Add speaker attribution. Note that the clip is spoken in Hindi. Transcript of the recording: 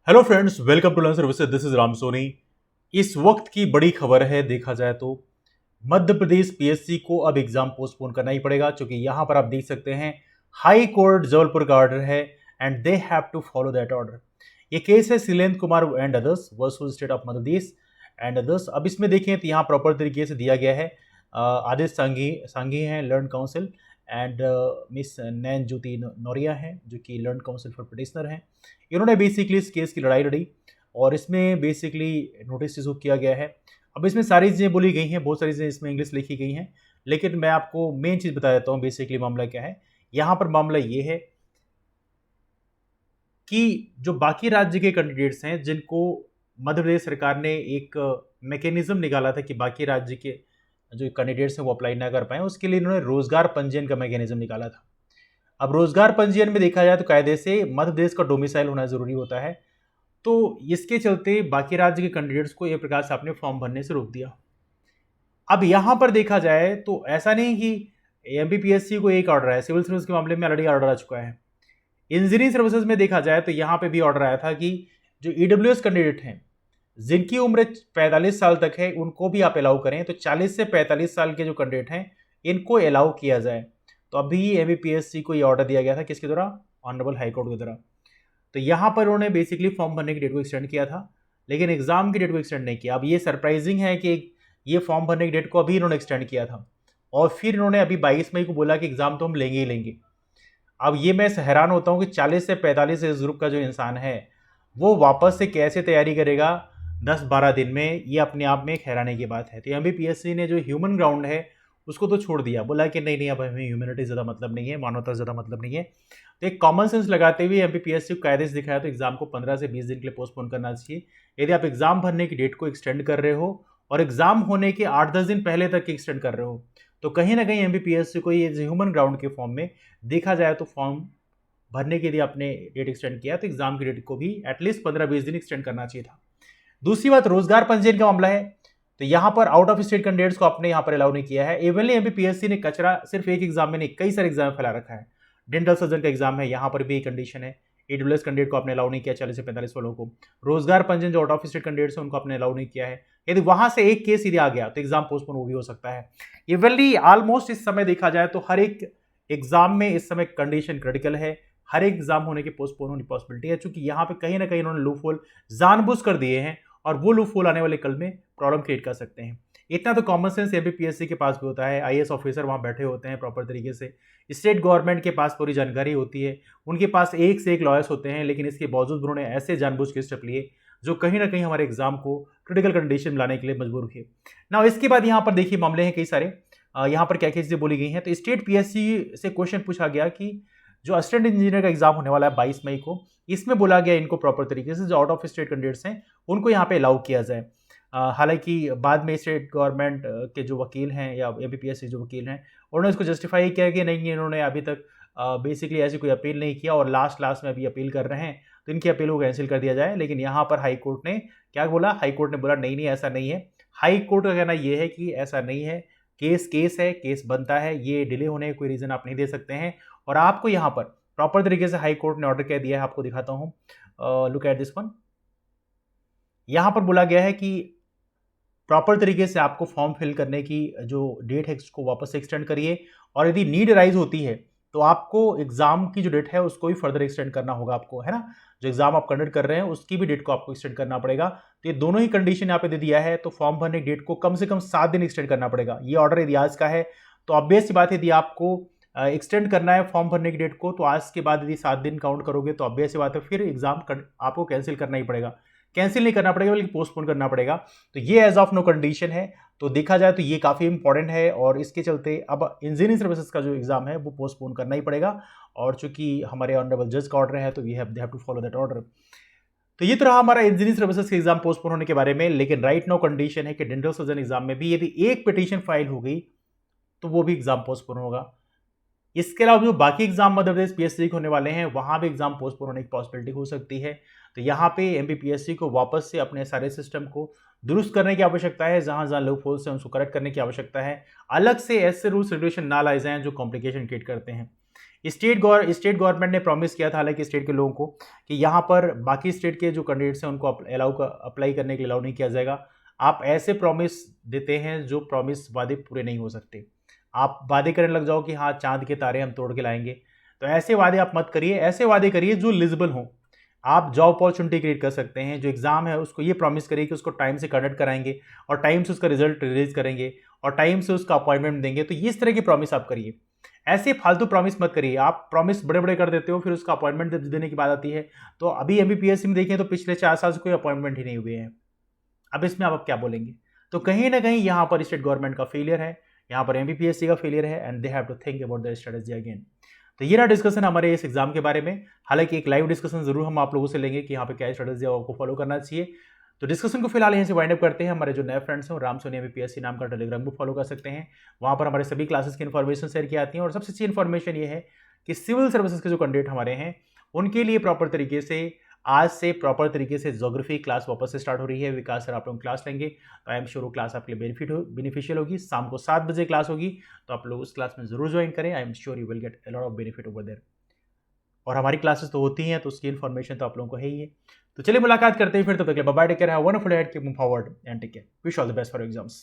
Speaker 1: Hello friends, welcome to learn services. This is Ram Soni. इस वक्त की बड़ी खबर है, देखा जाए तो मध्य प्रदेश पीएससी को अब एग्जाम पोस्टपोन करना ही पड़ेगा, क्योंकि यहां पर आप देख सकते हैं हाई कोर्ट जबलपुर का ऑर्डर है and they have to follow that order. ये केस है Shailendra Kumar and others versus state of Madhya Pradesh and others. अब इसमें देखें तो यहाँ प्रॉपर तरीके से दिया गया है। आदेश सांघी हैं लर्न काउंसिल एंड मिस नैन ज्योति नौरिया हैं जो कि लर्न काउंसिल फॉर पिटिशनर हैं। इन्होंने बेसिकली इस केस की लड़ाई लड़ी और इसमें बेसिकली नोटिस इशू किया गया है। अब इसमें सारी चीज़ें बोली गई हैं, बहुत सारी चीज़ें इसमें इंग्लिश लिखी गई हैं, लेकिन मैं आपको मेन चीज़ बता देता हूँ बेसिकली मामला क्या है। यहाँ पर मामला ये है कि जो बाकी राज्य के कैंडिडेट्स हैं जिनको मध्य प्रदेश सरकार ने एक मैकेनिज्म निकाला था कि बाकी राज्य के जो कैंडिडेट्स हैं वो अप्लाई ना कर पाए, उसके लिए इन्होंने रोजगार पंजीयन का मैकेनिज्म निकाला था। अब रोजगार पंजीयन में देखा जाए तो कायदे से मध्य प्रदेश का डोमिसाइल होना जरूरी होता है, तो इसके चलते बाकी राज्य के कैंडिडेट्स को एक प्रकार से आपने फॉर्म भरने से रोक दिया। अब यहां पर देखा जाए तो ऐसा नहीं कि एमपीपीएससी को एक ऑर्डर है, सिविल सर्विस के मामले में ऑलरेडी ऑर्डर आ चुका है। इंजीनियरिंग सर्विसेज में देखा जाए तो यहां पे भी ऑर्डर आया था कि जो ईडब्ल्यूएस कैंडिडेट हैं जिनकी उम्र 45 साल तक है उनको भी आप अलाउ करें, तो 40 से 45 साल के जो कैंडिडेट हैं इनको अलाउ किया जाए। तो अभी एमपीपीएससी को ये ऑर्डर दिया गया था, किसके द्वारा? ऑनरेबल हाईकोर्ट के द्वारा। तो यहाँ पर उन्होंने बेसिकली फॉर्म भरने की डेट को एक्सटेंड किया था, लेकिन एग्जाम की डेट को एक्सटेंड नहीं किया। अब ये सरप्राइजिंग है कि ये फॉर्म भरने की डेट को अभी इन्होंने एक्सटेंड किया था और फिर इन्होंने अभी 22 मई को बोला कि एग्जाम तो हम लेंगे ही लेंगे। अब ये मैं हैरान होता हूँ कि 40 से 45 इस ग्रुप का जो इंसान है वो वापस से कैसे तैयारी करेगा 10-12 दिन में, ये अपने आप में एक हैरानी की बात है। तो एमपीपीएससी ने जो ह्यूमन ग्राउंड है उसको तो छोड़ दिया, बोला कि नहीं नहीं अब हमें ह्यूमैनिटी ज़्यादा मतलब नहीं है, मानवता ज़्यादा मतलब नहीं है। तो एक कॉमन सेंस लगाते हुए एमपीपीएससी को कायदे से दिखाया तो एग्जाम को 15 से 20 दिन के लिए पोस्टपोन करना चाहिए। यदि आप एग्जाम भरने की डेट को एक्सटेंड कर रहे हो और एग्जाम होने के 8-10 दिन पहले तक एक्सटेंड कर रहे हो, तो कहीं ना कहीं एमपीपीएससी को ये ह्यूमन ग्राउंड के फॉर्म में देखा जाए तो फॉर्म भरने के लिए आपने डेट एक्सटेंड किया तो एग्जाम की डेट को भी एटलीस्ट 15-20 दिन एक्सटेंड करना चाहिए था। दूसरी बात रोजगार पंजीयन का मामला है, तो यहां पर आउट ऑफ स्टेट कैंडिडेट्स को आपने यहां पर अलाउ नहीं किया है। इवनली एमपीपीएससी ने कचरा सिर्फ एक एग्जाम में नहीं कई सारे एग्जाम में फैला रखा है। डेंटल सर्जन का एग्जाम है, यहां पर भी एक कंडीशन है। ईडब्ल्यूएस कैंडिडेट को आपने अलाउ नहीं किया 40 से 45 वालों को। रोजगार पंजीयन जो आउट ऑफ स्टेट कैंडिडेट्स हैं उनको आपने अलाउ नहीं किया है। यदि वहां से एक केस यदि आ गया तो एग्जाम पोस्टपोन वो भी हो सकता है। इवनली ऑलमोस्ट इस समय देखा जाए तो हर एक एग्जाम में इस समय कंडीशन क्रिटिकल है, हर एक एग्जाम होने के पोस्टपोन होने की पॉसिबिलिटी है, क्योंकि यहाँ पे कहीं ना कहीं उन्होंने लूप होल जानबूझ कर दिए हैं और वो लूप होल आने वाले कल में प्रॉब्लम क्रिएट कर सकते हैं। इतना तो कॉमन सेंस एमपीपीएससी के पास भी होता है, आईएएस ऑफिसर वहाँ बैठे होते हैं प्रॉपर तरीके से, स्टेट गवर्नमेंट के पास पूरी जानकारी होती है, उनके पास एक से एक लॉयर्स होते हैं, लेकिन इसके बावजूद उन्होंने ऐसे जानबूझ के स्टेप लिए जो कहीं ना कहीं हमारे एग्जाम को क्रिटिकल कंडीशन में लाने के लिए मजबूर हुए ना। इसके बाद यहाँ पर देखिए मामले हैं कई सारे, यहाँ पर क्या क्या चीज़ें बोली गई हैं। तो स्टेट पीएससी से क्वेश्चन पूछा गया कि जो असिस्टेंट इंजीनियर का एग्जाम होने वाला है 22 मई को, इसमें बोला गया इनको प्रॉपर तरीके से जो आउट ऑफ स्टेट कैंडिडेट्स हैं उनको यहाँ पे अलाउ किया जाए। हालांकि बाद में स्टेट गवर्नमेंट के जो वकील हैं या एमपीपीएससी जो वकील हैं उन्होंने इसको जस्टिफाई किया कि नहीं, इन्होंने अभी तक बेसिकली ऐसी कोई अपील नहीं किया और लास्ट में अभी अपील कर रहे हैं, तो इनकी अपील को कैंसिल कर दिया जाए। लेकिन यहाँ पर हाई कोर्ट ने क्या बोला? हाई कोर्ट ने बोला नहीं नहीं ऐसा नहीं है। हाई कोर्ट का कहना यह है कि ऐसा नहीं है, केस है, केस बनता है, ये डिले होने का कोई रीज़न आप नहीं दे सकते हैं। और आपको यहाँ पर प्रॉपर तरीके से हाई कोर्ट ने ऑर्डर क्या दिया है आपको दिखाता हूँ, लुक एट दिस वन। यहाँ पर बोला गया है कि प्रॉपर तरीके से आपको फॉर्म फिल करने की जो डेट है उसको वापस से एक्सटेंड करिए, और यदि नीड राइज होती है तो आपको एग्जाम की जो डेट है उसको भी फर्दर एक्सटेंड करना होगा आपको, है ना। जो एग्जाम आप कंडक्ट कर रहे हैं उसकी भी डेट को आपको एक्सटेंड करना पड़ेगा। तो ये दोनों ही कंडीशन यहाँ पे दे दिया है, तो फॉर्म भरने की डेट को कम से कम 7 दिन एक्सटेंड करना पड़ेगा। ये ऑर्डर यदि आज का है तो ऑब्वियस सी बात है, यदि आपको एक्सटेंड करना है फॉर्म भरने की डेट को तो आज के बाद यदि 7 दिन काउंट करोगे तो ऑब्वियस सी बात है फिर एग्जाम आपको कैंसिल करना ही पड़ेगा। कैंसिल नहीं करना पड़ेगा बल्कि पोस्टपोन करना पड़ेगा। तो ये एज ऑफ नो कंडीशन है, तो देखा जाए तो ये काफ़ी इंपॉर्टेंट है और इसके चलते अब इंजीनियरिंग सर्विसेज का जो एग्जाम है वो पोस्टपोन करना ही पड़ेगा। और चूंकि हमारे ऑनरेबल जज का ऑर्डर है तो we have to follow that order. तो ये तो रहा हमारा इंजीनियरिंग सर्विसेज के एग्जाम पोस्टपोन होने के बारे में। लेकिन राइट नो कंडीशन है कि डेंटल सर्जन एग्जाम में भी यदि एक पिटीशन फाइल हो गई तो वो भी एग्जाम पोस्टपोन होगा। इसके अलावा जो बाकी एग्जाम मध्य प्रदेश पीएससी के होने वाले हैं वहां भी एग्जाम पोस्टपोन होने की पॉसिबिलिटी हो सकती है। तो यहाँ पे एमपीपीएससी को वापस से अपने सारे सिस्टम को दुरुस्त करने की आवश्यकता है, जहां जहां लूप होल्स हैं उसको करेक्ट करने की आवश्यकता है। अलग से ऐसे रूल्स रेगुलेशन ना लाए जाएं जो कॉम्प्लिकेशन क्रिएट करते हैं। स्टेट गवर्नमेंट ने प्रॉमिस किया था हालांकि स्टेट के लोगों को कि यहाँ पर बाकी स्टेट के जो कैंडिडेट्स हैं उनको अप्लाई करने के लिए अलाउ नहीं किया जाएगा। आप ऐसे प्रॉमिस देते हैं जो प्रॉमिस वादे पूरे नहीं हो सकते। आप वादे करने लग जाओ कि हाँ चांद के तारे हम तोड़ के लाएंगे, तो ऐसे वादे आप मत करिए। ऐसे वादे करिए जो एलिजिबल हों। आप जॉब अपॉर्चुनिटी क्रिएट कर सकते हैं। जो एग्जाम है उसको ये प्रॉमिस करिए कि उसको टाइम से कंडक्ट कराएंगे और टाइम से उसका रिजल्ट रिलीज करेंगे और टाइम से उसका अपॉइंटमेंट देंगे। तो इस तरह की प्रॉमिस आप करिए। ऐसे फालतू प्रॉमिस मत करिए। आप प्रॉमिस बड़े बड़े कर देते हो, फिर उसका अपॉइंटमेंट देने की बात आती है तो अभी एमबीपीएससी में देखें तो पिछले 4 साल से कोई अपॉइंटमेंट ही नहीं हुए हैं। अब इसमें आप क्या बोलेंगे? तो कहीं ना कहीं यहाँ पर स्टेट गवर्नमेंट का फेलियर है, यहाँ पर एमबीपीएससी का फेलियर है and they have to think about the strategy again. तो ये रहा डिस्कशन हमारे इस एग्जाम के बारे में। हालांकि एक लाइव डिस्कशन जरूर हम आप लोगों से लेंगे कि यहाँ पे क्या स्ट्रेटेजी आपको फॉलो करना चाहिए। तो डिस्कशन को फिलहाल यहीं से वाइंड अप करते हैं। हमारे जो नए फ्रेंड्स हैं राम सोनी एमबीपीएससी नाम का टेलीग्राम को फॉलो कर सकते हैं। वहाँ पर हमारे सभी क्लासेस की इन्फॉर्मेशन शेयर की आती है और सबसे अच्छी इन्फॉर्मेशन ये है कि सिविल सर्विसेज के जो कैंडिडेट हमारे हैं उनके लिए प्रॉपर तरीके से आज से प्रॉपर तरीके से ज्योग्राफी क्लास वापस से स्टार्ट हो रही है। विकास सर आप लोग क्लास लेंगे तो आई एम श्योर क्लास आपके लिए बेनिफिशियल होगी। शाम को 7 बजे क्लास होगी तो आप लोग उस क्लास में जरूर ज्वाइन करें। I am sure you will get a lot of benefit over there. और हमारी क्लासेस तो होती हैं तो उसकी इन्फॉर्मेशन तो आप लोगों को है ही है। तो चलिए मुलाकात करते हैं फिर, तो bye take care, have a wonderful day, keep moving forward and take care, wish all the best for exams.